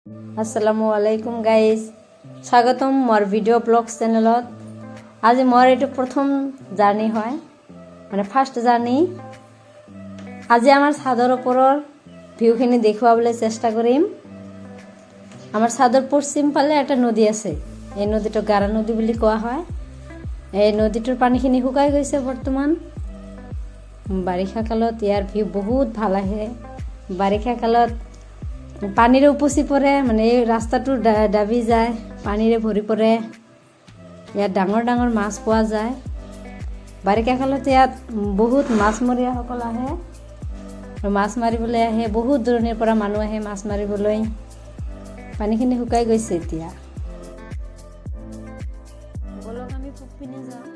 আসসালামু আলাইকুম গাইজ, স্বাগতম মোৰ ভিডিঅ' ব্লগছ চেনেলত। আজি মোৰ এইটো প্ৰথম জাৰ্ণি হয়, মানে ফাৰ্ষ্ট জাৰ্ণি। আজি আমাৰ ছাদৰ ওপৰৰ ভিউখিনি দেখুৱাবলৈ চেষ্টা কৰিম। আমাৰ ছাদৰ পশ্চিম ফালে এটা নদী আছে, এই নদীটো গাৰা নদী বুলি কোৱা হয়। এই নদীটোৰ পানীখিনি শুকাই গৈছে বৰ্তমান। বাৰিষা কালত ইয়াৰ ভিউ বহুত ভাল আহে। বাৰিষা কালত পানীৰে উপচি পৰে, মানে এই ৰাস্তাটো দাবি যায়, পানীৰে ভৰি পৰে। ইয়াত ডাঙৰ ডাঙৰ মাছ পোৱা যায়। বাৰিষা কালত ইয়াত বহুত মাছমৰীয়াসকল আহে আৰু মাছ মাৰিবলৈ আহে। বহুত দূৰণিৰ পৰা মানুহ আহে মাছ মাৰিবলৈ। পানীখিনি শুকাই গৈছে এতিয়া। বলক আমি পূব পিনে যাওঁ।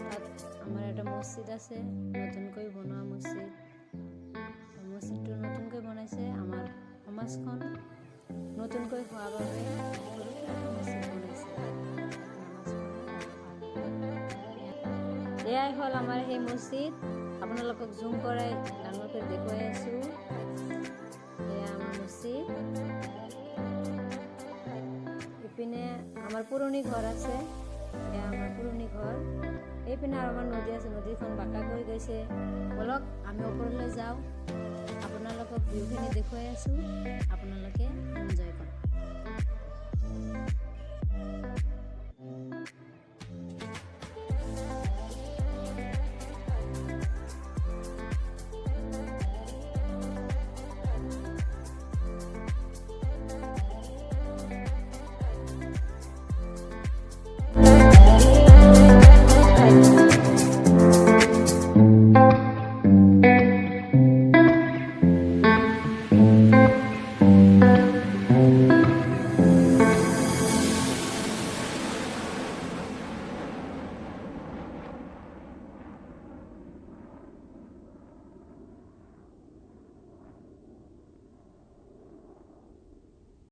তাত আমাৰ এটা মছজিদ আছে, নতুনকৈ বনোৱা মছজিদ। মছজিদটো নতুনকৈ বনাইছে। আমাৰ সমাজখন নতুনকৈ হোৱাৰ বাবে সৰুকৈ এটা মছজিদ বনাইছে। এয়াই হ'ল আমাৰ সেই মছজিদ। আপোনালোকক জুম কৰাই ডাঙৰকৈ দেখুৱাই আছোঁ। এয়া আমাৰ মছজিদ। ইপিনে আমাৰ পুৰণি ঘৰ আছে। এয়া আমাৰ পুৰণি ঘৰ। এইপিনে আৰু আমাৰ নদী আছে, নদীখন বাঁকা হৈ গৈছে। বলক আমি ওপৰলৈ যাওঁ, আপোনালোকক ভিউখিনি দেখুৱাই আছোঁ। আপোনালোকে